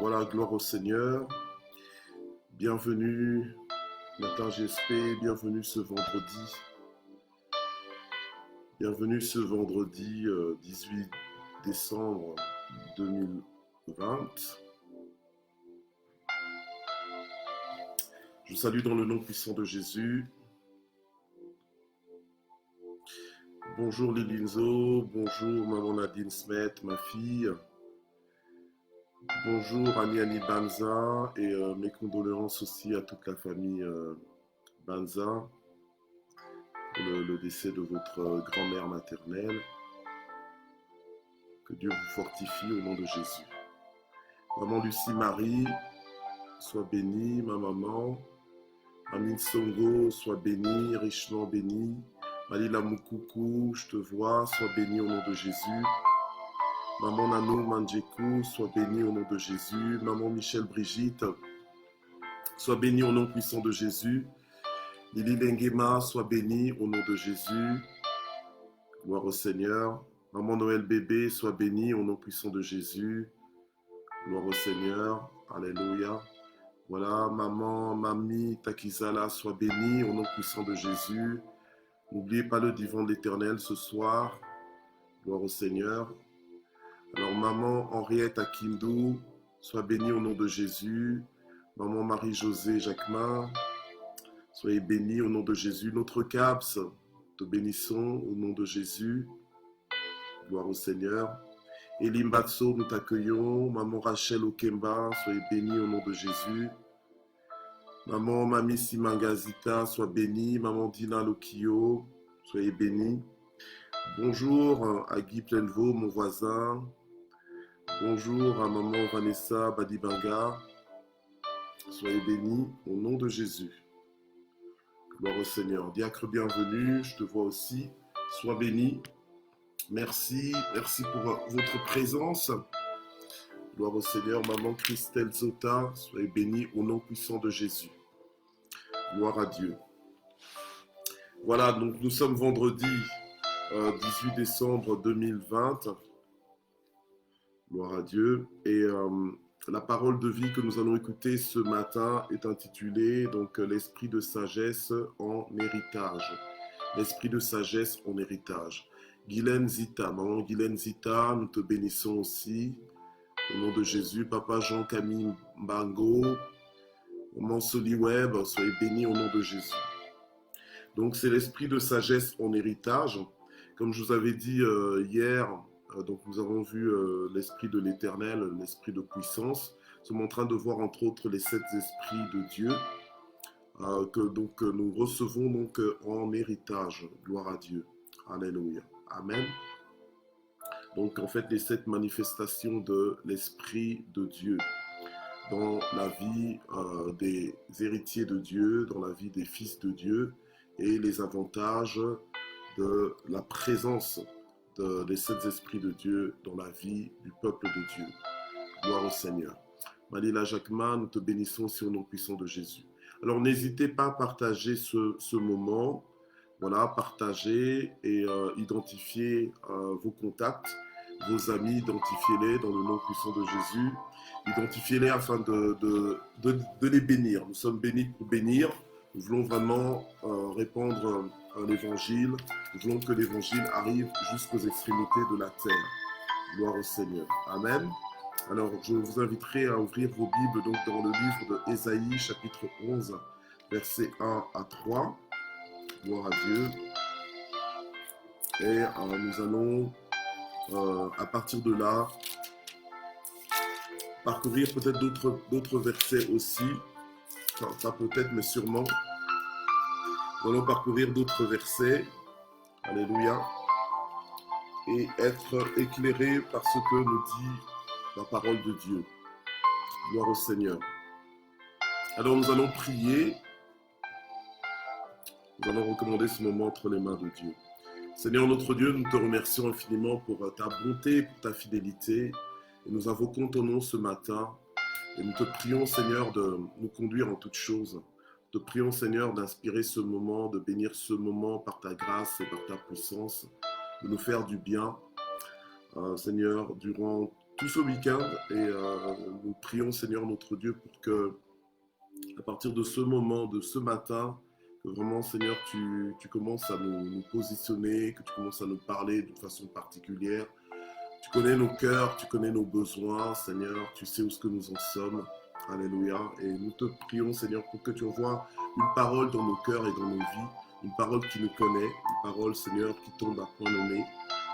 Voilà, gloire au Seigneur. Bienvenue, matin GSP, bienvenue ce vendredi. Bienvenue ce vendredi 18 décembre 2020. Je vous salue dans le nom puissant de Jésus. Bonjour Lilinzo, bonjour maman Nadine Smet, ma fille. Bonjour Annie Banza et mes condoléances aussi à toute la famille Banza pour le décès de votre grand-mère maternelle. Que Dieu vous fortifie au nom de Jésus. Maman Lucie Marie, sois bénie, ma maman. Amine Songo, sois bénie, richement bénie. Malila Moukoukou, je te vois, sois bénie au nom de Jésus. Maman Nanou Mandjekou, sois bénie au nom de Jésus. Maman Michel Brigitte, sois bénie au nom puissant de Jésus. Lili Lengema, sois bénie au nom de Jésus. Gloire au Seigneur. Maman Noël Bébé, sois bénie au nom puissant de Jésus. Gloire au Seigneur. Alléluia. Voilà, maman, mamie, Takizala, sois bénie au nom puissant de Jésus. N'oubliez pas le divan de l'Éternel ce soir. Gloire au Seigneur. Alors, maman Henriette Akindou, sois bénie au nom de Jésus. Maman Marie-Josée Jacquemin, soyez bénie au nom de Jésus. Notre CAPS, te bénissons au nom de Jésus. Gloire au Seigneur. Elim Batso, nous t'accueillons. Maman Rachel Okemba, soyez bénie au nom de Jésus. Maman Mami Simangazita, sois bénie. Maman Dina Lokio, soyez bénie. Bonjour à Guy Plenvaux, mon voisin. Bonjour à maman Vanessa Badibanga. Soyez bénie au nom de Jésus. Gloire au Seigneur. Diacre bienvenue, je te vois aussi. Sois béni. Merci pour votre présence. Gloire au Seigneur. Maman Christelle Zota, soyez bénie au nom puissant de Jésus. Gloire à Dieu. Voilà, donc nous sommes vendredi 18 décembre 2020. Gloire à Dieu. Et la parole de vie que nous allons écouter ce matin est intitulée donc l'esprit de sagesse en héritage. L'esprit de sagesse en héritage. Guylaine Zita, maman Guylaine Zita, nous te bénissons aussi. Au nom de Jésus, papa Jean-Camille Mbango, maman Soliweb, soyez bénis au nom de Jésus. Donc c'est l'esprit de sagesse en héritage. Comme je vous avais dit hier, donc nous avons vu l'esprit de l'Éternel, l'esprit de puissance. Nous sommes en train de voir entre autres les 7 esprits de Dieu que nous recevons donc en héritage. Gloire à Dieu. Alléluia. Amen. Donc en fait les 7 manifestations de l'esprit de Dieu dans la vie des héritiers de Dieu, dans la vie des fils de Dieu et les avantages de la présence des 7 esprits de Dieu dans la vie du peuple de Dieu. Gloire au Seigneur. Malila Jacquemin, nous te bénissons aussi au nom puissant de Jésus. Alors n'hésitez pas à partager ce moment. Voilà, partagez et identifiez vos contacts, vos amis, identifiez-les dans le nom puissant de Jésus. Identifiez-les afin de les bénir. Nous sommes bénis pour bénir. Nous voulons vraiment répandre l'évangile. Nous voulons que l'évangile arrive jusqu'aux extrémités de la terre. Gloire au Seigneur. Amen. Alors, je vous inviterai à ouvrir vos Bibles donc, dans le livre de Ésaïe, chapitre 11, versets 1 à 3. Gloire à Dieu. Et nous allons, à partir de là, parcourir peut-être d'autres versets aussi. Enfin, pas peut-être, mais sûrement. Nous allons parcourir d'autres versets. Alléluia. Et être éclairés par ce que nous dit la parole de Dieu. Gloire au Seigneur. Alors nous allons prier. Nous allons recommander ce moment entre les mains de Dieu. Seigneur notre Dieu, nous te remercions infiniment pour ta bonté, pour ta fidélité. Et nous invoquons ton nom ce matin. Et nous te prions, Seigneur, de nous conduire en toutes choses. Nous te prions, Seigneur, d'inspirer ce moment, de bénir ce moment par ta grâce et par ta puissance, de nous faire du bien. Seigneur, durant tout ce week-end. Et nous prions, Seigneur, notre Dieu, pour que, à partir de ce moment, de ce matin, que vraiment, Seigneur, tu commences à nous positionner, que tu commences à nous parler d'une façon particulière. Tu connais nos cœurs, tu connais nos besoins, Seigneur, tu sais où ce que nous en sommes. Alléluia. Et nous te prions, Seigneur, pour que tu envoies une parole dans nos cœurs et dans nos vies, une parole qui nous connaît, une parole, Seigneur, qui tombe à point nommé,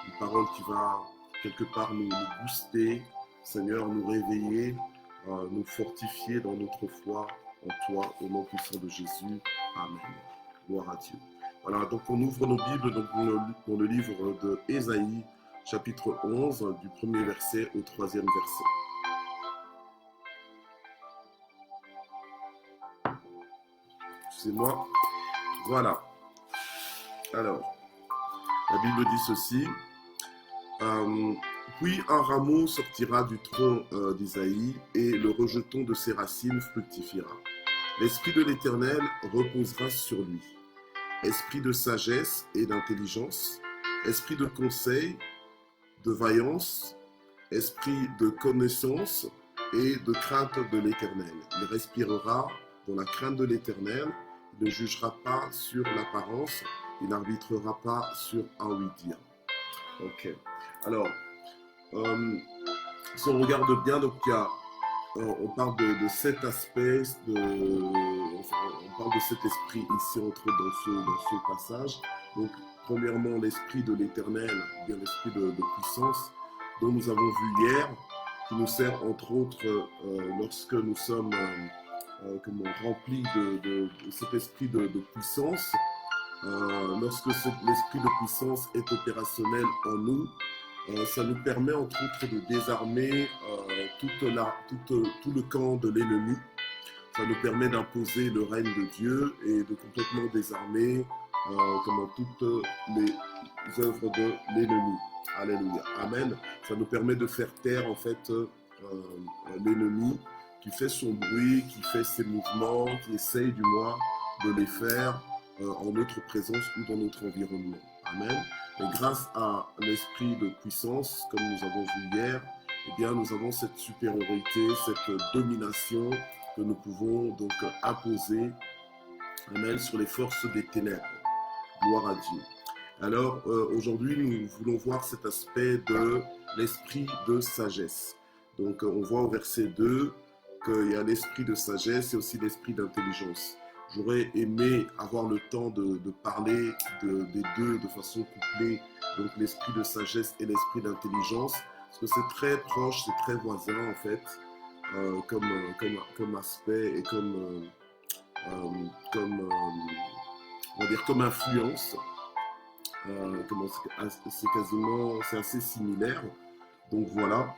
une parole qui va quelque part nous booster, Seigneur, nous réveiller, nous fortifier dans notre foi en toi, au nom puissant de Jésus. Amen. Gloire à Dieu. Voilà, donc on ouvre nos Bibles dans le livre de Ésaïe, chapitre 11, du premier verset au troisième verset. Excusez-moi. Voilà. Alors, la Bible dit ceci. Puis un rameau sortira du tronc d'Isaïe et le rejeton de ses racines fructifiera. L'Esprit de l'Éternel reposera sur lui. Esprit de sagesse et d'intelligence, esprit de conseil, de vaillance, esprit de connaissance et de crainte de l'Éternel. Il respirera dans la crainte de l'Éternel, il ne jugera pas sur l'apparence, il n'arbitrera pas sur un oui-dire. Ok. Alors, si on regarde bien, donc on parle de cet aspect, on parle de cet esprit ici dans ce passage. Donc, premièrement, l'esprit de l'Éternel, bien l'esprit de puissance, dont nous avons vu hier, qui nous sert entre autres lorsque nous sommes remplis de cet esprit de puissance. Lorsque l'esprit de puissance est opérationnel en nous, ça nous permet entre autres de désarmer tout le camp de l'ennemi. Ça nous permet d'imposer le règne de Dieu et de complètement désarmer toutes les œuvres de l'ennemi. Alléluia. Amen. Ça nous permet de faire taire en fait l'ennemi qui fait son bruit, qui fait ses mouvements, qui essaye du moins de les faire en notre présence ou dans notre environnement. Amen. Et grâce à l'esprit de puissance, comme nous avons vu hier, eh bien, nous avons cette supériorité, cette domination que nous pouvons donc imposer, amen, sur les forces des ténèbres. Gloire à Dieu. Alors, aujourd'hui, nous voulons voir cet aspect de l'esprit de sagesse. Donc, on voit au verset 2 qu'il y a l'esprit de sagesse et aussi l'esprit d'intelligence. J'aurais aimé avoir le temps de parler des deux de façon couplée, donc l'esprit de sagesse et l'esprit d'intelligence, parce que c'est très proche, c'est très voisin en fait, comme aspect et comme influence. C'est assez similaire, donc voilà.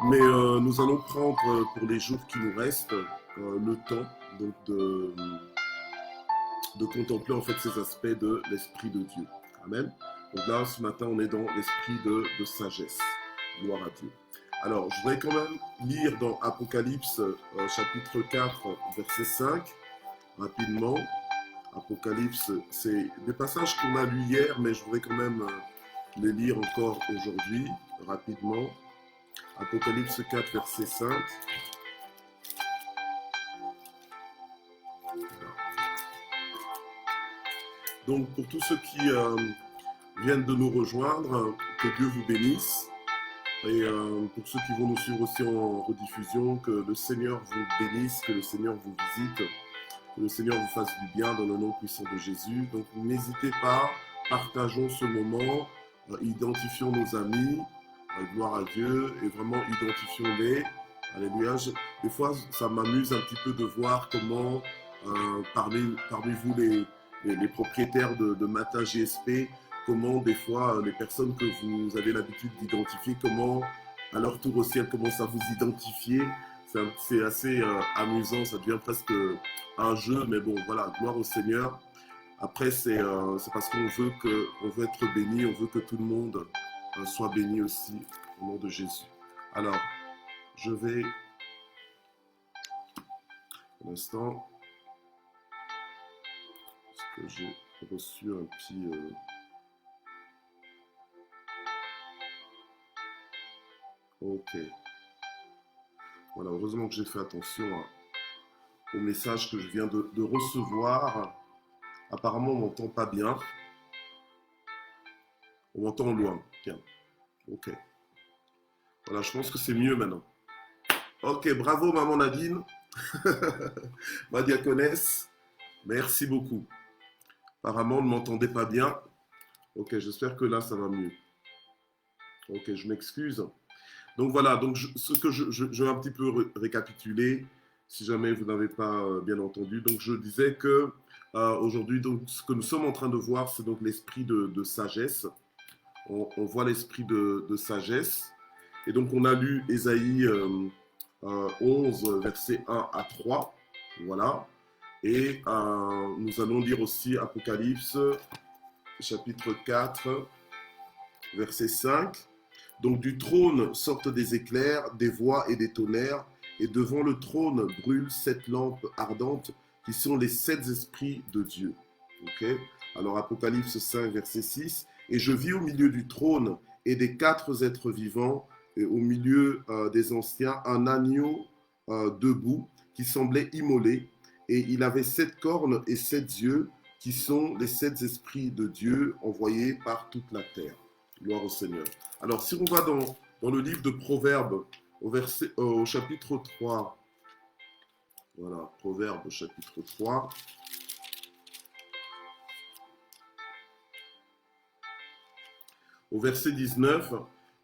Mais nous allons prendre pour les jours qui nous restent le temps donc de contempler en fait ces aspects de l'Esprit de Dieu. Amen. Donc là, ce matin, on est dans l'esprit de sagesse. Gloire à Dieu. Alors, je voudrais quand même lire dans Apocalypse chapitre 4, verset 5, rapidement. Apocalypse, c'est des passages qu'on a lus hier, mais je voudrais quand même les lire encore aujourd'hui, rapidement. Apocalypse 4, verset 5. Donc, pour tous ceux qui viennent de nous rejoindre, que Dieu vous bénisse. Et pour ceux qui vont nous suivre aussi en rediffusion, que le Seigneur vous bénisse, que le Seigneur vous visite, que le Seigneur vous fasse du bien dans le nom puissant de Jésus. Donc, n'hésitez pas, partageons ce moment, identifions nos amis, gloire à Dieu, et vraiment identifions-les. Alléluia. Des fois, ça m'amuse un petit peu de voir comment parmi vous les propriétaires de Matin GSP, comment des fois les personnes que vous avez l'habitude d'identifier, comment à leur tour aussi elles commencent à vous identifier. C'est assez amusant, ça devient presque un jeu, mais bon voilà, gloire au Seigneur. Après c'est parce qu'on veut être béni, on veut que tout le monde soit béni aussi au nom de Jésus. Alors, je vais un instant, parce que j'ai reçu un petit Ok. Voilà, heureusement que j'ai fait attention au message que je viens de recevoir. Apparemment, on m'entend pas bien. On m'entend loin. Tiens. Ok. Voilà, je pense que c'est mieux maintenant. Ok, bravo maman Nadine, ma diaconesse. Merci beaucoup. Apparemment, on ne m'entendait pas bien. Ok, j'espère que là, ça va mieux. Ok, je m'excuse. Donc voilà, donc ce que je vais un petit peu récapituler, si jamais vous n'avez pas bien entendu. Donc je disais que aujourd'hui, donc ce que nous sommes en train de voir, c'est donc l'esprit de sagesse. On voit l'esprit de sagesse. Et donc on a lu Ésaïe 11, versets 1 à 3. Voilà. Et nous allons lire aussi Apocalypse, chapitre 4, verset 5. Donc du trône sortent des éclairs, des voix et des tonnerres, et devant le trône brûlent 7 lampes ardentes qui sont les 7 esprits de Dieu. Ok. Alors Apocalypse 5, verset 6. Et je vis au milieu du trône et des 4 êtres vivants, et au milieu des anciens, un agneau debout qui semblait immolé, et il avait 7 cornes et 7 yeux, qui sont les 7 esprits de Dieu envoyés par toute la terre. Gloire au Seigneur. Alors, si on va dans le livre de Proverbes, au chapitre 3, voilà, Proverbes au chapitre 3, au verset 19,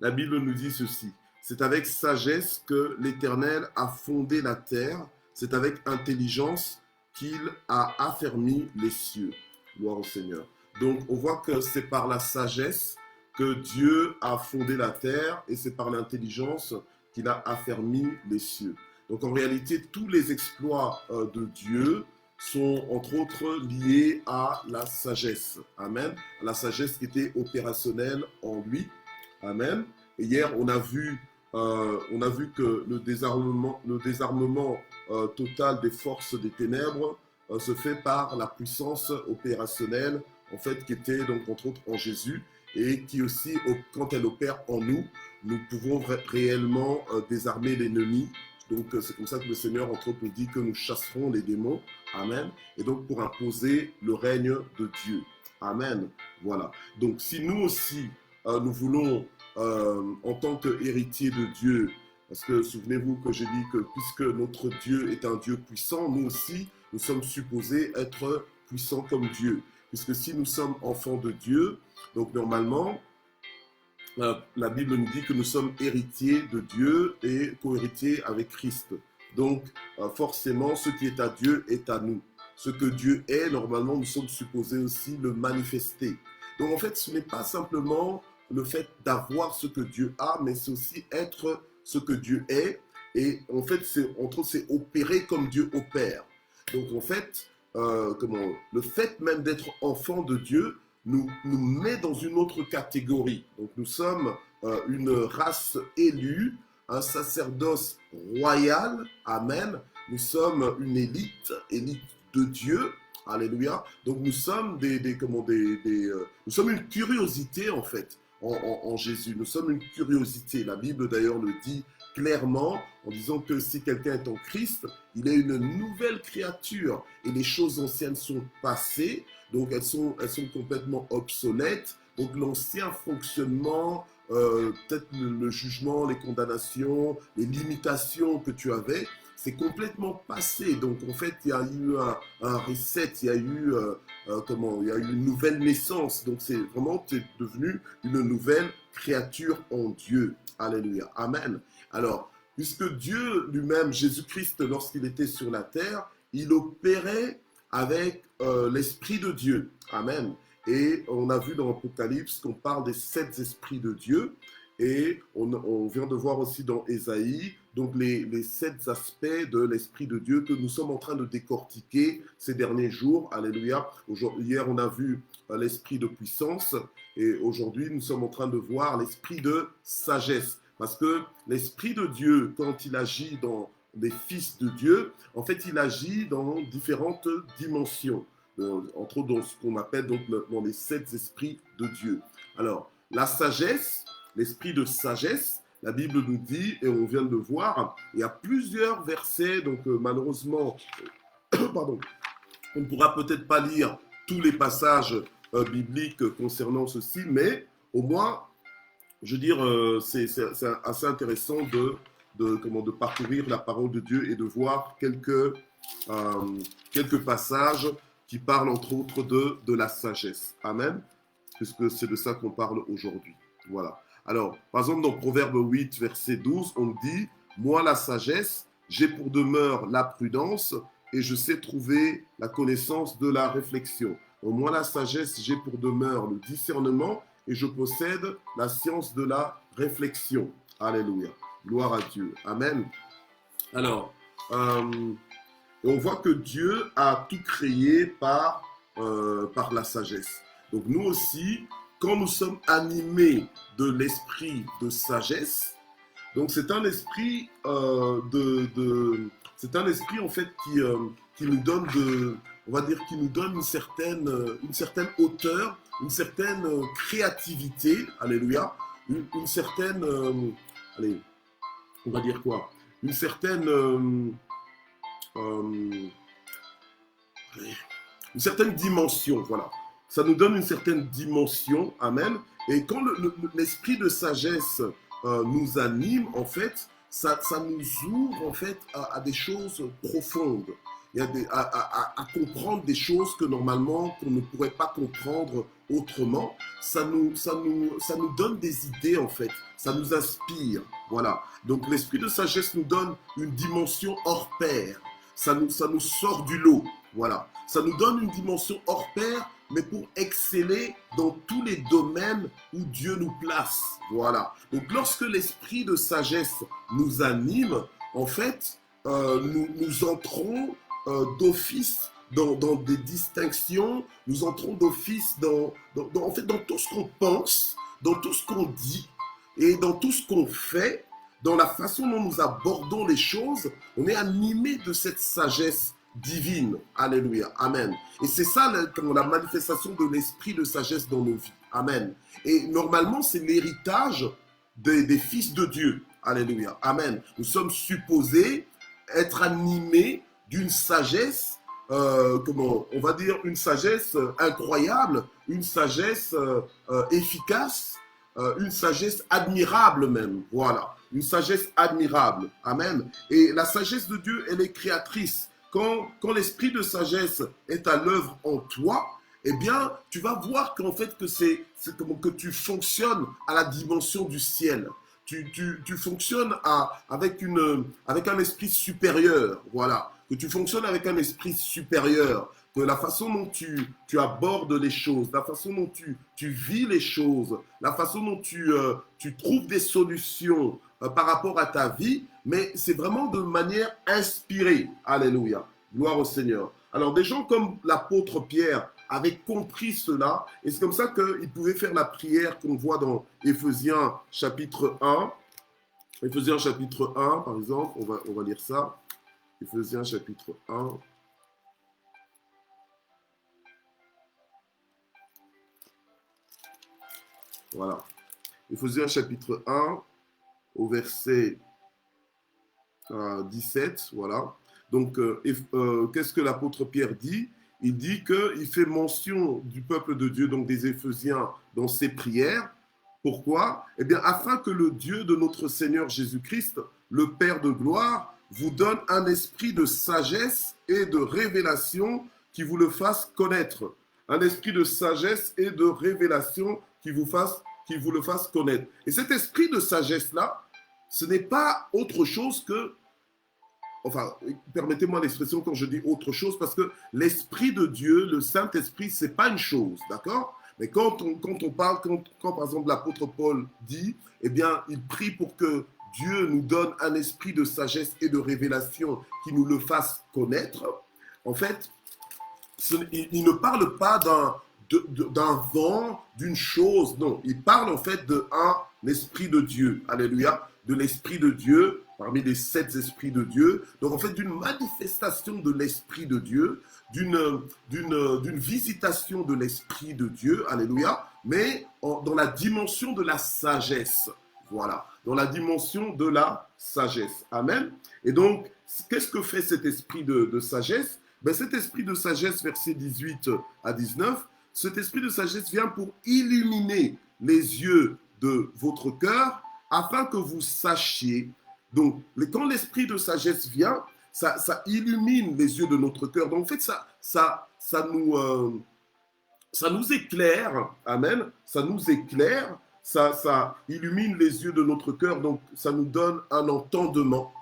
la Bible nous dit ceci. C'est avec sagesse que l'Éternel a fondé la terre, c'est avec intelligence qu'il a affermi les cieux. Gloire au Seigneur. Donc, on voit que c'est par la sagesse que Dieu a fondé la terre et c'est par l'intelligence qu'il a affermi les cieux. Donc, en réalité, tous les exploits de Dieu sont entre autres liés à la sagesse. Amen. À la sagesse qui était opérationnelle en lui. Amen. Et hier, on a vu que le désarmement total des forces des ténèbres se fait par la puissance opérationnelle, en fait, qui était donc entre autres en Jésus, et qui aussi, quand elle opère en nous, nous pouvons réellement désarmer l'ennemi. Donc c'est comme ça que le Seigneur, entre autres, nous dit que nous chasserons les démons. Amen. Et donc pour imposer le règne de Dieu. Amen. Voilà. Donc si nous aussi, nous voulons, en tant qu'héritiers de Dieu, parce que souvenez-vous que j'ai dit que puisque notre Dieu est un Dieu puissant, nous aussi, nous sommes supposés être puissants comme Dieu. Puisque si nous sommes enfants de Dieu, donc normalement, la Bible nous dit que nous sommes héritiers de Dieu et co-héritiers avec Christ. Donc, forcément, ce qui est à Dieu est à nous. Ce que Dieu est, normalement, nous sommes supposés aussi le manifester. Donc, en fait, ce n'est pas simplement le fait d'avoir ce que Dieu a, mais c'est aussi être ce que Dieu est. Et en fait, entre autres, c'est opérer comme Dieu opère. Donc, en fait, le fait même d'être enfant de Dieu, nous met dans une autre catégorie. Donc nous sommes une race élue, un sacerdoce royal, amen. Nous sommes une élite de Dieu, alléluia. Donc nous sommes nous sommes une curiosité en fait en Jésus. Nous sommes une curiosité. La Bible d'ailleurs le dit clairement en disant que si quelqu'un est en Christ, il est une nouvelle créature et les choses anciennes sont passées. Donc elles sont complètement obsolètes. Donc l'ancien fonctionnement, peut-être le jugement, les condamnations, les limitations que tu avais, c'est complètement passé. Donc en fait, il y a eu un reset, il y a eu il y a eu une nouvelle naissance. Donc c'est vraiment, tu es devenu une nouvelle créature en Dieu. Alléluia. Amen. Alors, puisque Dieu lui-même, Jésus-Christ, lorsqu'il était sur la terre, il opérait avec l'Esprit de Dieu. Amen. Et on a vu dans l'Apocalypse qu'on parle des 7 esprits de Dieu. Et on vient de voir aussi dans Ésaïe, donc les 7 aspects de l'Esprit de Dieu que nous sommes en train de décortiquer ces derniers jours. Alléluia. Hier, on a vu l'esprit de puissance et aujourd'hui, nous sommes en train de voir l'esprit de sagesse. Parce que l'Esprit de Dieu, quand il agit dans les fils de Dieu, en fait, il agit dans différentes dimensions, entre autres dans ce qu'on appelle donc dans les 7 esprits de Dieu. Alors, la sagesse, l'esprit de sagesse, La Bible nous dit, et on vient de le voir, il y a plusieurs versets, donc malheureusement, pardon, on ne pourra peut-être pas lire tous les passages bibliques concernant ceci, mais au moins, je veux dire, c'est assez intéressant de parcourir la parole de Dieu et de voir quelques passages qui parlent entre autres de la sagesse. Amen. Puisque c'est de ça qu'on parle aujourd'hui. Voilà. Alors, par exemple, dans Proverbe 8, verset 12, on dit « Moi, la sagesse, j'ai pour demeure la prudence et je sais trouver la connaissance de la réflexion. Moi, la sagesse, j'ai pour demeure le discernement et je possède la science de la réflexion. » Alléluia. Gloire à Dieu. Amen. Alors, on voit que Dieu a tout créé par la sagesse. Donc nous aussi, quand nous sommes animés de l'esprit de sagesse, donc c'est un esprit c'est un esprit en fait qui nous donne on va dire qui nous donne une certaine hauteur, une certaine créativité, alléluia, une certaine allez, on va dire quoi, une certaine dimension, voilà. Ça nous donne une certaine dimension, amen. Et quand l'esprit de sagesse nous anime, en fait, ça nous ouvre en fait à des choses profondes, et à comprendre des choses que normalement qu'on ne pourrait pas comprendre autrement. Ça nous donne des idées en fait, ça nous inspire, voilà. Donc l'esprit de sagesse nous donne une dimension hors pair, ça nous sort du lot, voilà. Ça nous donne une dimension hors pair, mais pour exceller dans tous les domaines où Dieu nous place. Voilà. Donc lorsque l'esprit de sagesse nous anime, en fait, nous entrons d'office dans des distinctions, nous entrons d'office en fait, dans tout ce qu'on pense, dans tout ce qu'on dit et dans tout ce qu'on fait, dans la façon dont nous abordons les choses. On est animé de cette sagesse divine. Alléluia. Amen. Et c'est ça la manifestation de l'esprit de sagesse dans nos vies. Amen. Et normalement, c'est l'héritage des fils de Dieu. Alléluia. Amen. Nous sommes supposés être animés d'une sagesse, on va dire une sagesse incroyable, une sagesse efficace, une sagesse admirable même. Voilà. Une sagesse admirable. Amen. Et la sagesse de Dieu, elle est créatrice. Quand l'esprit de sagesse est à l'œuvre en toi, eh bien, tu vas voir qu'en fait, que tu fonctionnes à la dimension du ciel. Tu fonctionnes avec un esprit supérieur, voilà. Que tu fonctionnes avec un esprit supérieur. Que la façon dont tu abordes les choses, la façon dont tu vis les choses, la façon dont tu trouves des solutions par rapport à ta vie, mais c'est vraiment de manière inspirée. Alléluia. Gloire au Seigneur. Alors, des gens comme l'apôtre Pierre avaient compris cela, et c'est comme ça qu'ils pouvaient faire la prière qu'on voit dans Éphésiens chapitre 1. Éphésiens chapitre 1, par exemple, on va lire ça. Éphésiens chapitre 1. Voilà. Éphésiens chapitre 1, au verset 17, voilà. Donc, qu'est-ce que l'apôtre Pierre dit? Il dit qu'il fait mention du peuple de Dieu, donc des Éphésiens, dans ses prières. Pourquoi? Eh bien, afin que le Dieu de notre Seigneur Jésus-Christ, le Père de gloire, vous donne un esprit de sagesse et de révélation qui vous le fasse connaître. Un esprit de sagesse et de révélation qui vous le fasse connaître. Et cet esprit de sagesse-là, ce n'est pas autre chose que, enfin, permettez-moi l'expression quand je dis autre chose, parce que l'Esprit de Dieu, le Saint-Esprit, ce n'est pas une chose, d'accord? Mais quand on parle, quand par exemple l'apôtre Paul dit, eh bien, il prie pour que Dieu nous donne un esprit de sagesse et de révélation qui nous le fasse connaître, en fait, il ne parle pas d'un vent, d'une chose, non. Il parle en fait d'un esprit de Dieu, alléluia, de l'esprit de Dieu, parmi les 7 esprits de Dieu. Donc en fait, d'une manifestation de l'esprit de Dieu, d'une visitation de l'esprit de Dieu, alléluia, mais dans la dimension de la sagesse. Voilà, dans la dimension de la sagesse. Amen. Et donc, qu'est-ce que fait cet esprit de sagesse? Ben, cet esprit de sagesse, versets 18 à 19, cet esprit de sagesse vient pour illuminer les yeux de votre cœur afin que vous sachiez. Donc, quand l'esprit de sagesse vient, ça illumine les yeux de notre cœur. Donc, en fait, ça nous éclaire. Amen. Ça nous éclaire. Ça illumine les yeux de notre cœur. Donc, ça nous donne un entendement,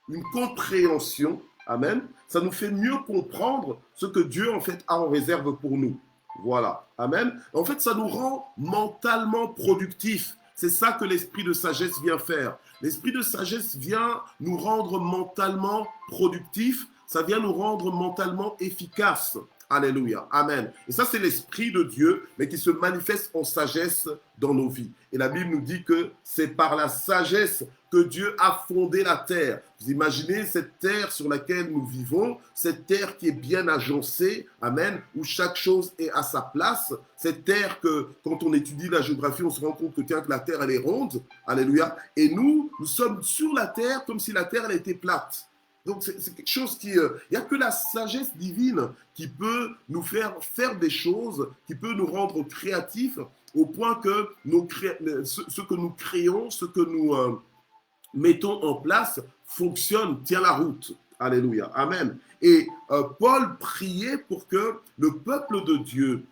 une compréhension. Amen. Ça nous fait mieux comprendre ce que Dieu, en fait, a en réserve pour nous. Voilà. Amen. En fait, ça nous rend mentalement productifs. C'est ça que l'esprit de sagesse vient faire. L'esprit de sagesse vient nous rendre mentalement productifs. Ça vient nous rendre mentalement efficaces. Alléluia. Amen. Et ça, c'est l'esprit de Dieu, mais qui se manifeste en sagesse dans nos vies. Et la Bible nous dit que c'est par la sagesse que Dieu a fondé la terre. Vous imaginez cette terre sur laquelle nous vivons, cette terre qui est bien agencée, amen, où chaque chose est à sa place, cette terre que, quand on étudie la géographie, on se rend compte que, tiens, que la terre, elle est ronde, alléluia, et nous sommes sur la terre comme si la terre, elle était plate. Donc, c'est quelque chose qui... Il n'y a que la sagesse divine qui peut nous faire des choses, qui peut nous rendre créatifs au point que ce que nous créons, ce que nous mettons en place fonctionne, tient la route. Alléluia. Amen. Et Paul priait pour que le peuple de Dieu,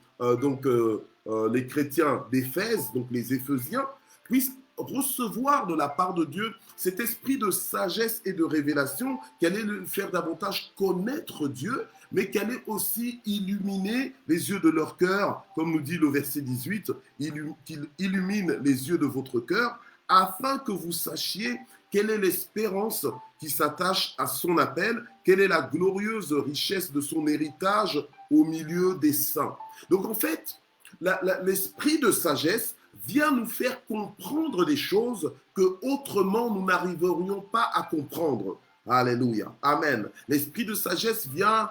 les chrétiens d'Éphèse, donc les Éphésiens, puissent recevoir de la part de Dieu cet esprit de sagesse et de révélation qui allait le faire davantage connaître Dieu, mais qui allait aussi illuminer les yeux de leur cœur, comme nous dit le verset 18, qu'il illumine les yeux de votre cœur, afin que vous sachiez quelle est l'espérance qui s'attache à son appel, quelle est la glorieuse richesse de son héritage au milieu des saints. Donc en fait, l'esprit de sagesse vient nous faire comprendre des choses que autrement nous n'arriverions pas à comprendre. Alléluia. Amen. L'esprit de sagesse vient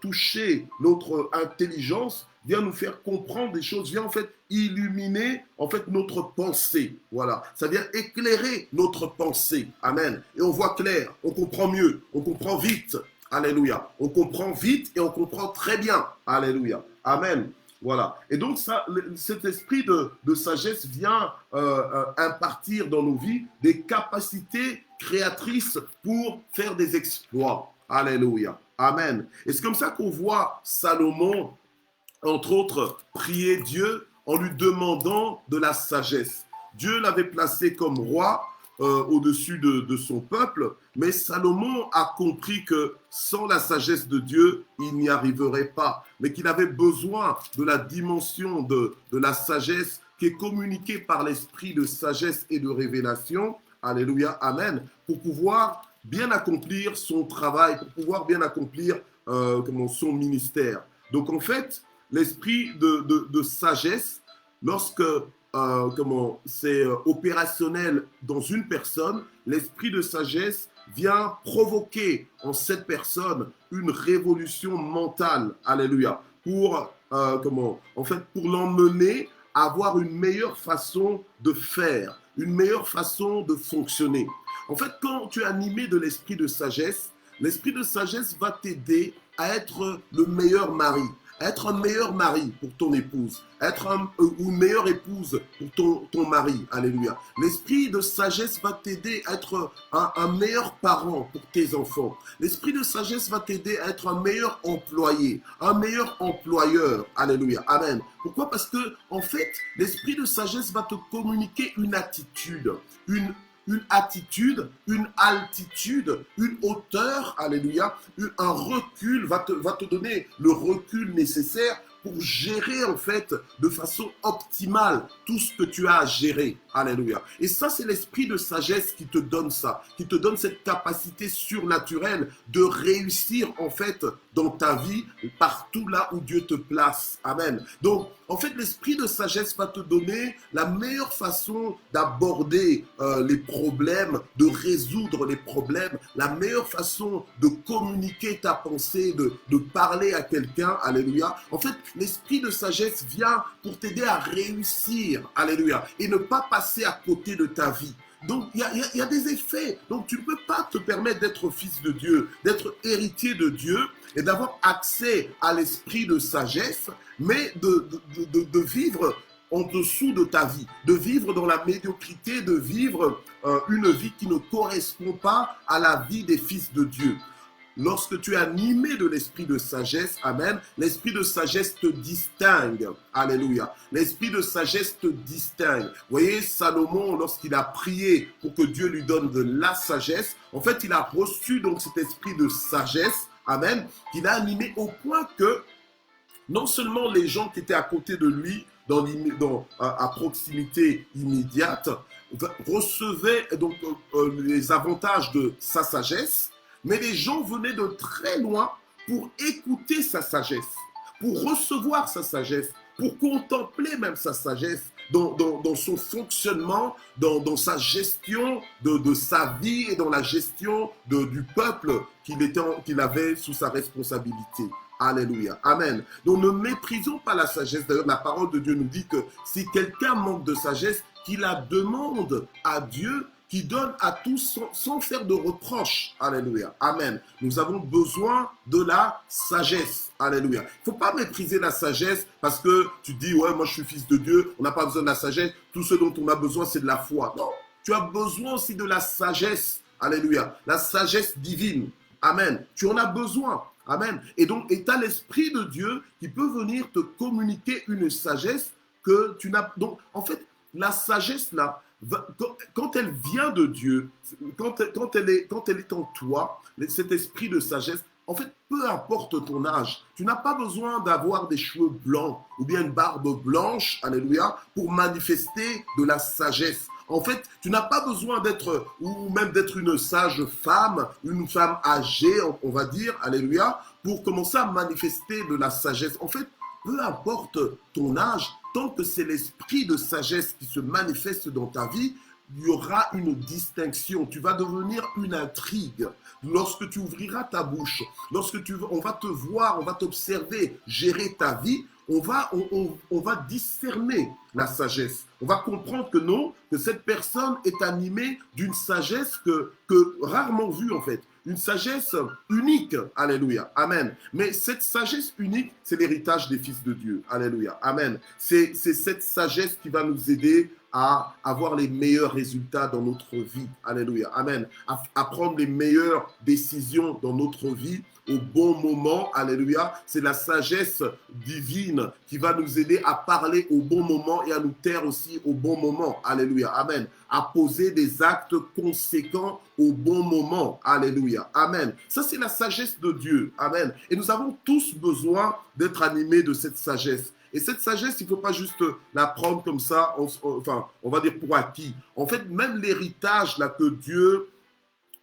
toucher notre intelligence, vient nous faire comprendre des choses, vient en fait illuminer en fait notre pensée. Voilà. Ça vient éclairer notre pensée. Amen. Et on voit clair, on comprend mieux, on comprend vite. Alléluia. On comprend vite et on comprend très bien. Alléluia. Amen. Voilà. Et donc, cet esprit de sagesse vient impartir dans nos vies des capacités créatrices pour faire des exploits. Alléluia. Amen. Et c'est comme ça qu'on voit Salomon, entre autres, prier Dieu en lui demandant de la sagesse. Dieu l'avait placé comme roi au-dessus de son peuple, mais Salomon a compris que sans la sagesse de Dieu, il n'y arriverait pas, mais qu'il avait besoin de la dimension de la sagesse qui est communiquée par l'esprit de sagesse et de révélation, alléluia, amen, pour pouvoir bien accomplir son travail, pour pouvoir bien accomplir son ministère. Donc en fait, l'esprit de sagesse, lorsque c'est opérationnel dans une personne, l'esprit de sagesse vient provoquer en cette personne une révolution mentale, alléluia, pour l'emmener à avoir une meilleure façon de faire, une meilleure façon de fonctionner. En fait, quand tu es animé de l'esprit de sagesse va t'aider à être le meilleur mari, être un meilleur mari pour ton épouse, être une meilleure épouse pour ton mari, alléluia. L'esprit de sagesse va t'aider à être un meilleur parent pour tes enfants. L'esprit de sagesse va t'aider à être un meilleur employé, un meilleur employeur, alléluia, amen. Pourquoi? Parce que, en fait, l'esprit de sagesse va te communiquer une attitude, une attitude, une altitude, une hauteur, alléluia, un recul, va te donner le recul nécessaire pour gérer en fait de façon optimale tout ce que tu as à gérer, alléluia. Et ça, c'est l'esprit de sagesse qui te donne ça, qui te donne cette capacité surnaturelle de réussir en fait dans ta vie, partout là où Dieu te place. Amen. Donc, en fait, l'esprit de sagesse va te donner la meilleure façon d'aborder les problèmes, de résoudre les problèmes, la meilleure façon de communiquer ta pensée, de parler à quelqu'un. Alléluia. En fait, l'esprit de sagesse vient pour t'aider à réussir. Alléluia. Et ne pas passer à côté de ta vie. Donc, il y a des effets. Donc, tu ne peux pas te permettre d'être fils de Dieu, d'être héritier de Dieu et d'avoir accès à l'esprit de sagesse, mais de vivre en dessous de ta vie, de vivre dans la médiocrité, de vivre une vie qui ne correspond pas à la vie des fils de Dieu. Lorsque tu es animé de l'esprit de sagesse, amen, l'esprit de sagesse te distingue. Alléluia. L'esprit de sagesse te distingue. Vous voyez, Salomon, lorsqu'il a prié pour que Dieu lui donne de la sagesse, en fait, il a reçu donc cet esprit de sagesse, amen, qu'il a animé au point que non seulement les gens qui étaient à côté de lui, à proximité immédiate, recevaient donc les avantages de sa sagesse, mais les gens venaient de très loin pour écouter sa sagesse, pour recevoir sa sagesse, pour contempler même sa sagesse dans son fonctionnement, dans sa gestion de sa vie et dans la gestion du peuple qu'il avait sous sa responsabilité. Alléluia. Amen. Donc ne méprisons pas la sagesse. D'ailleurs, la parole de Dieu nous dit que si quelqu'un manque de sagesse, qu'il la demande à Dieu, qui donne à tous sans faire de reproches. Alléluia. Amen. Nous avons besoin de la sagesse. Alléluia. Il ne faut pas mépriser la sagesse parce que tu dis, ouais, moi je suis fils de Dieu, on n'a pas besoin de la sagesse. Tout ce dont on a besoin, c'est de la foi. Non. Tu as besoin aussi de la sagesse. Alléluia. La sagesse divine. Amen. Tu en as besoin. Amen. Et donc, tu as l'Esprit de Dieu qui peut venir te communiquer une sagesse que tu n'as. Donc, en fait, la sagesse là, quand elle vient de Dieu, quand elle est en toi, cet esprit de sagesse, en fait, peu importe ton âge, tu n'as pas besoin d'avoir des cheveux blancs ou bien une barbe blanche, alléluia, pour manifester de la sagesse. En fait, tu n'as pas besoin d'être, ou même d'être une sage femme, une femme âgée, on va dire, alléluia, pour commencer à manifester de la sagesse. En fait, peu importe ton âge, tant que c'est l'esprit de sagesse qui se manifeste dans ta vie, il y aura une distinction. Tu vas devenir une intrigue. Lorsque tu ouvriras ta bouche, on va te voir, on va t'observer, gérer ta vie, on va discerner la sagesse. On va comprendre que non, que cette personne est animée d'une sagesse que rarement vue en fait. Une sagesse unique. Alléluia. Amen. Mais cette sagesse unique, c'est l'héritage des fils de Dieu. Alléluia. Amen. C'est cette sagesse qui va nous aider à avoir les meilleurs résultats dans notre vie. Alléluia. Amen. À prendre les meilleures décisions dans notre vie au bon moment. Alléluia. C'est la sagesse divine qui va nous aider à parler au bon moment et à nous taire aussi au bon moment. Alléluia. Amen. À poser des actes conséquents au bon moment. Alléluia. Amen. Ça, c'est la sagesse de Dieu. Amen. Et nous avons tous besoin d'être animés de cette sagesse. Et cette sagesse, il ne faut pas juste la prendre comme ça, on va dire pour acquis. En fait, même l'héritage là, que Dieu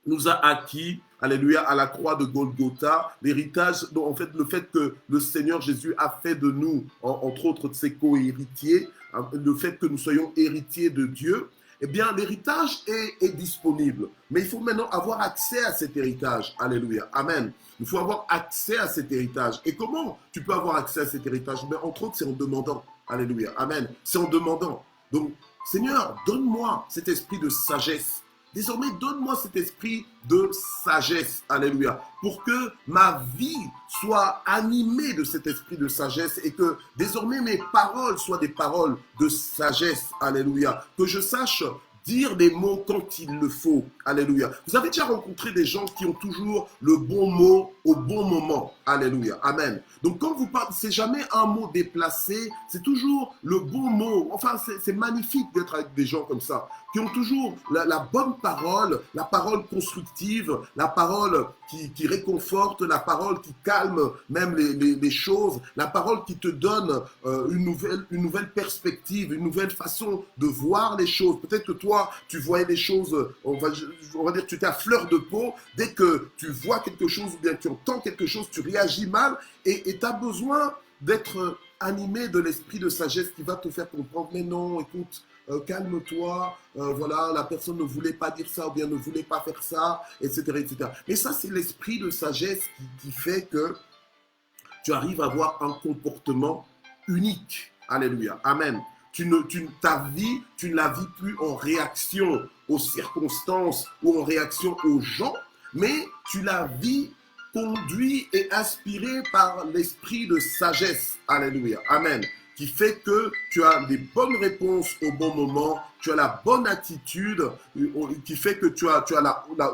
nous a acquis, alléluia, à la croix de Golgotha, l'héritage, en fait, le fait que le Seigneur Jésus a fait de nous, entre autres de ses co-héritiers, le fait que nous soyons héritiers de Dieu, eh bien, l'héritage est disponible. Mais il faut maintenant avoir accès à cet héritage. Alléluia. Amen. Il faut avoir accès à cet héritage. Et comment tu peux avoir accès à cet héritage? Mais entre autres, c'est en demandant. Alléluia. Amen. C'est en demandant. Donc, Seigneur, donne-moi cet esprit de sagesse. Désormais, donne-moi cet esprit de sagesse, alléluia, pour que ma vie soit animée de cet esprit de sagesse et que désormais mes paroles soient des paroles de sagesse, alléluia, que je sache dire des mots quand il le faut, alléluia. Vous avez déjà rencontré des gens qui ont toujours le bon mot au bon moment, alléluia, amen. Donc quand vous parlez, c'est jamais un mot déplacé, c'est toujours le bon mot. Enfin, c'est magnifique d'être avec des gens comme ça, qui ont toujours la bonne parole, la parole constructive, la parole qui réconforte, la parole qui calme même les choses, la parole qui te donne une nouvelle perspective, une nouvelle façon de voir les choses. Peut-être que toi, toi, tu voyais des choses, on va dire, tu étais à fleur de peau. Dès que tu vois quelque chose ou bien tu entends quelque chose, tu réagis mal et tu as besoin d'être animé de l'esprit de sagesse qui va te faire comprendre, mais non, écoute, calme-toi, voilà, la personne ne voulait pas dire ça ou bien ne voulait pas faire ça, etc. etc. Mais ça, c'est l'esprit de sagesse qui fait que tu arrives à avoir un comportement unique. Alléluia. Amen. Ta vie, tu ne la vis plus en réaction aux circonstances ou en réaction aux gens, mais tu la vis conduit et inspiré par l'esprit de sagesse. Alléluia. Amen. Qui fait que tu as des bonnes réponses au bon moment, tu as la bonne attitude, qui fait que tu as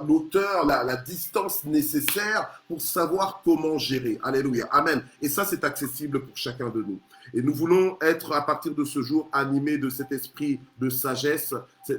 l'auteur, la distance nécessaire pour savoir comment gérer. Alléluia. Amen. Et ça, c'est accessible pour chacun de nous. Et nous voulons être, à partir de ce jour, animés de cet esprit de sagesse.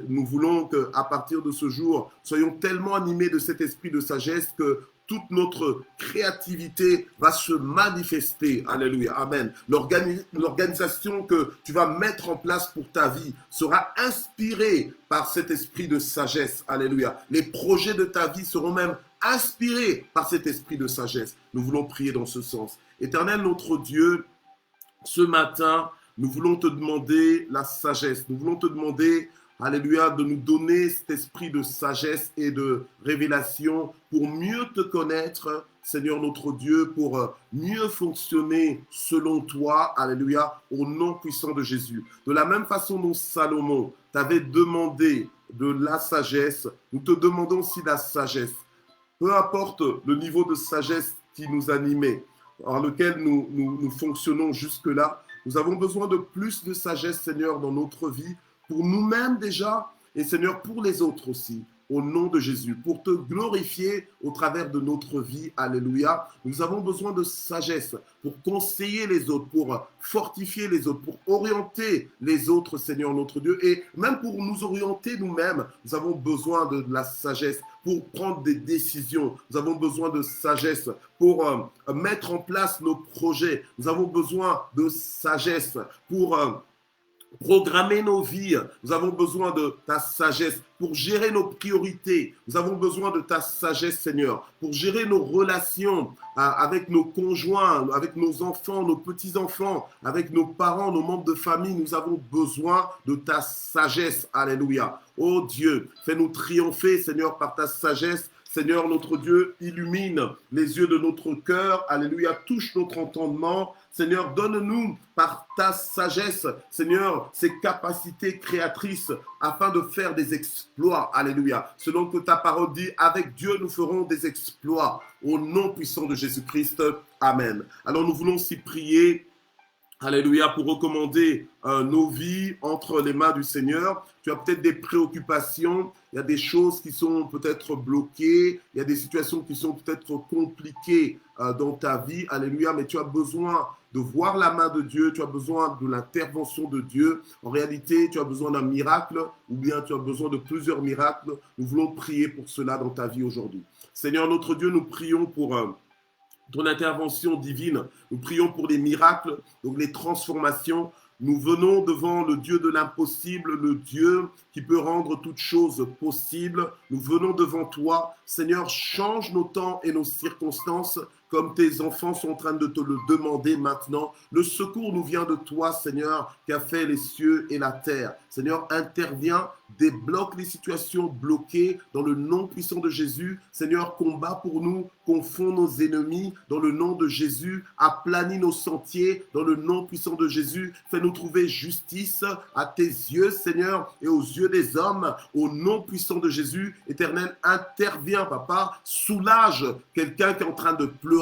Nous voulons qu'à partir de ce jour, soyons tellement animés de cet esprit de sagesse que toute notre créativité va se manifester. Alléluia. Amen. L'organisation que tu vas mettre en place pour ta vie sera inspirée par cet esprit de sagesse. Alléluia. Les projets de ta vie seront même inspirés par cet esprit de sagesse. Nous voulons prier dans ce sens. Éternel notre Dieu, ce matin, nous voulons te demander la sagesse. Nous voulons te demander, alléluia, de nous donner cet esprit de sagesse et de révélation pour mieux te connaître, Seigneur notre Dieu, pour mieux fonctionner selon toi, alléluia, au nom puissant de Jésus. De la même façon dont Salomon t'avait demandé de la sagesse, nous te demandons aussi la sagesse. Peu importe le niveau de sagesse qui nous animait, dans lequel nous fonctionnons jusque-là, nous avons besoin de plus de sagesse, Seigneur, dans notre vie, pour nous-mêmes déjà, et Seigneur, pour les autres aussi, au nom de Jésus, pour te glorifier au travers de notre vie. Alléluia. Nous avons besoin de sagesse pour conseiller les autres, pour fortifier les autres, pour orienter les autres, Seigneur notre Dieu, et même pour nous orienter nous-mêmes, nous avons besoin de la sagesse pour prendre des décisions. Nous avons besoin de sagesse pour mettre en place nos projets. Nous avons besoin de sagesse pour programmer nos vies. Nous avons besoin de ta sagesse pour gérer nos priorités. Nous avons besoin de ta sagesse, Seigneur, pour gérer nos relations avec nos conjoints, avec nos enfants, nos petits-enfants, avec nos parents, nos membres de famille. Nous avons besoin de ta sagesse. Alléluia. Oh Dieu, fais-nous triompher, Seigneur, par ta sagesse. Seigneur, notre Dieu, illumine les yeux de notre cœur. Alléluia, touche notre entendement. Seigneur, donne-nous par ta sagesse, Seigneur, ces capacités créatrices afin de faire des exploits. Alléluia. Selon que ta parole dit, avec Dieu, nous ferons des exploits. Au nom puissant de Jésus-Christ. Amen. Alors nous voulons aussi prier. Alléluia, pour recommander nos vies entre les mains du Seigneur. Tu as peut-être des préoccupations, il y a des choses qui sont peut-être bloquées, il y a des situations qui sont peut-être compliquées dans ta vie. Alléluia, mais tu as besoin de voir la main de Dieu, tu as besoin de l'intervention de Dieu. En réalité, tu as besoin d'un miracle ou bien tu as besoin de plusieurs miracles. Nous voulons prier pour cela dans ta vie aujourd'hui. Seigneur notre Dieu, nous prions pour ton intervention divine. Nous prions pour les miracles, donc les transformations. Nous venons devant le Dieu de l'impossible, le Dieu qui peut rendre toutes choses possibles. Nous venons devant toi. Seigneur, change nos temps et nos circonstances comme tes enfants sont en train de te le demander maintenant. Le secours nous vient de toi, Seigneur, qui a fait les cieux et la terre. Seigneur, interviens, débloque les situations bloquées dans le nom puissant de Jésus. Seigneur, combat pour nous, confond nos ennemis dans le nom de Jésus, aplanis nos sentiers dans le nom puissant de Jésus. Fais-nous trouver justice à tes yeux, Seigneur, et aux yeux des hommes, au nom puissant de Jésus. Éternel, interviens, Papa, soulage quelqu'un qui est en train de pleurer,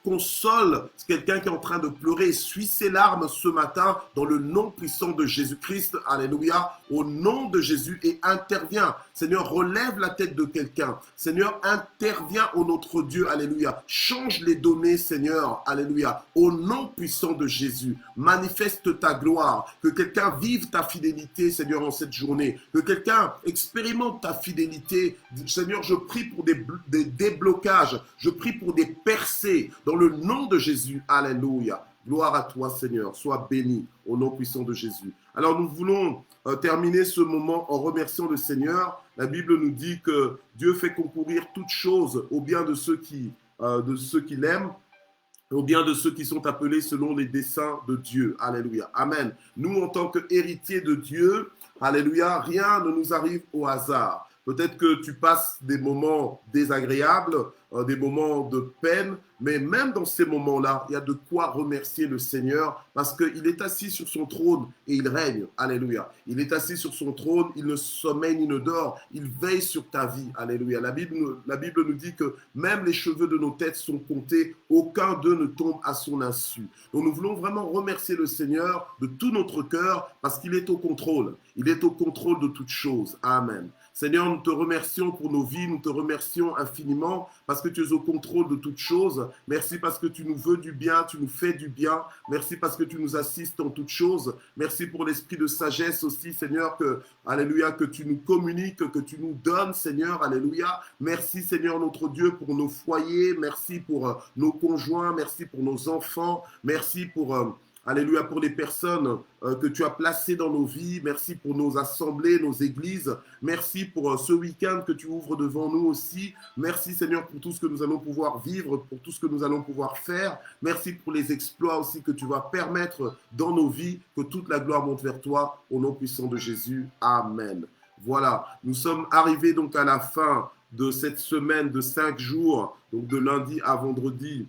console quelqu'un qui est en train de pleurer, essuie ses larmes ce matin dans le nom puissant de Jésus-Christ. Alléluia, au nom de Jésus, et interviens. Seigneur, relève la tête de quelqu'un. Seigneur, interviens, ô notre Dieu. Alléluia. Change les données, Seigneur. Alléluia. Au nom puissant de Jésus, manifeste ta gloire. Que quelqu'un vive ta fidélité, Seigneur, en cette journée. Que quelqu'un expérimente ta fidélité. Seigneur, je prie pour des déblocages. Je prie pour des percées dans le nom de Jésus. Alléluia. Gloire à toi, Seigneur. Sois béni au nom puissant de Jésus. Alors, nous voulons terminer ce moment en remerciant le Seigneur. La Bible nous dit que Dieu fait concourir toutes choses au bien de ceux qui l'aiment, au bien de ceux qui sont appelés selon les desseins de Dieu. Alléluia. Amen. Nous, en tant qu'héritiers de Dieu, alléluia, rien ne nous arrive au hasard. Peut-être que tu passes des moments désagréables, des moments de peine, mais même dans ces moments-là, il y a de quoi remercier le Seigneur parce qu'il est assis sur son trône et il règne. Alléluia. Il est assis sur son trône, il ne sommeille ni ne dort, il veille sur ta vie. Alléluia. La Bible nous dit que même les cheveux de nos têtes sont comptés, aucun d'eux ne tombe à son insu. Donc nous voulons vraiment remercier le Seigneur de tout notre cœur parce qu'il est au contrôle. Il est au contrôle de toutes choses. Amen. Seigneur, nous te remercions pour nos vies, nous te remercions infiniment parce que tu es au contrôle de toutes choses. Merci parce que tu nous veux du bien, tu nous fais du bien. Merci parce que tu nous assistes en toutes choses. Merci pour l'esprit de sagesse aussi, Seigneur, alléluia, que tu nous communiques, que tu nous donnes, Seigneur, alléluia. Merci, Seigneur, notre Dieu, pour nos foyers. Merci pour nos conjoints. Merci pour nos enfants. Merci pour... Alléluia, pour les personnes que tu as placées dans nos vies. Merci pour nos assemblées, nos églises. Merci pour ce week-end que tu ouvres devant nous aussi. Merci Seigneur pour tout ce que nous allons pouvoir vivre, pour tout ce que nous allons pouvoir faire. Merci pour les exploits aussi que tu vas permettre dans nos vies. Que toute la gloire monte vers toi au nom puissant de Jésus. Amen. Voilà, nous sommes arrivés donc à la fin de cette semaine de 5 jours, donc de lundi à vendredi,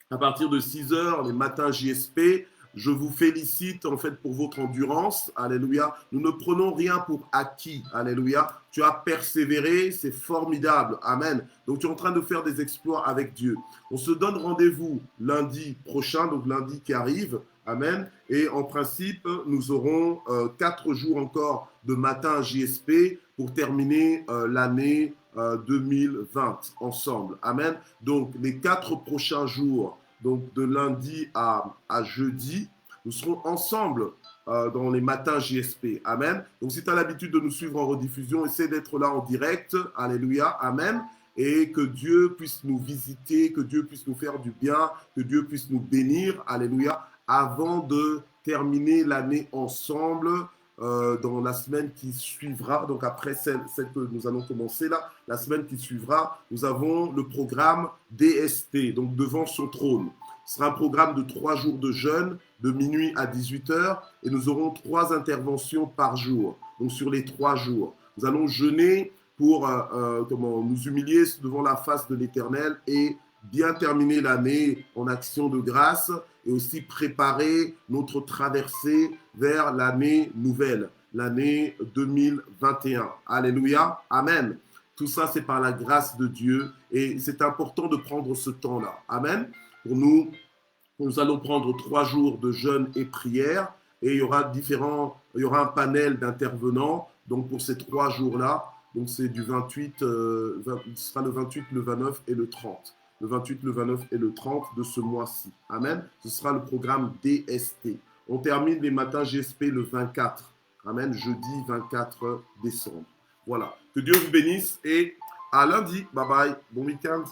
à partir de 6 heures, les matins JSP. Je vous félicite en fait pour votre endurance. Alléluia. Nous ne prenons rien pour acquis. Alléluia. Tu as persévéré, c'est formidable. Amen. Donc tu es en train de faire des exploits avec Dieu. On se donne rendez-vous lundi prochain, donc lundi qui arrive. Amen. Et en principe, nous aurons 4 jours encore de matin JSP pour terminer l'année 2020 ensemble. Amen. Donc les 4 prochains jours, donc de lundi à jeudi, nous serons ensemble dans les matins JSP. Amen. Donc si tu as l'habitude de nous suivre en rediffusion, essaie d'être là en direct. Alléluia. Amen. Et que Dieu puisse nous visiter, que Dieu puisse nous faire du bien, que Dieu puisse nous bénir. Alléluia. Avant de terminer l'année ensemble dans la semaine qui suivra, donc après celle que nous allons commencer là, la semaine qui suivra, nous avons le programme DST, donc devant son trône. Ce sera un programme de 3 jours de jeûne, de minuit à 18 heures, et nous aurons 3 interventions par jour, donc sur les 3 jours. Nous allons jeûner pour nous humilier devant la face de l'Éternel et bien terminer l'année en action de grâce et aussi préparer notre traversée vers l'année nouvelle, l'année 2021. Alléluia, amen. Tout ça, c'est par la grâce de Dieu et c'est important de prendre ce temps-là. Amen. Pour nous allons prendre 3 jours de jeûne et prière et il y aura un panel d'intervenants donc pour ces 3 jours-là. Donc c'est du 28, ce sera le 28, le 29 et le 30. Le 28, le 29 et le 30 de ce mois-ci. Amen. Ce sera le programme DST. On termine les matins GSP le 24. Amen. Jeudi 24 décembre. Voilà. Que Dieu vous bénisse et à lundi. Bye bye. Bon week-end.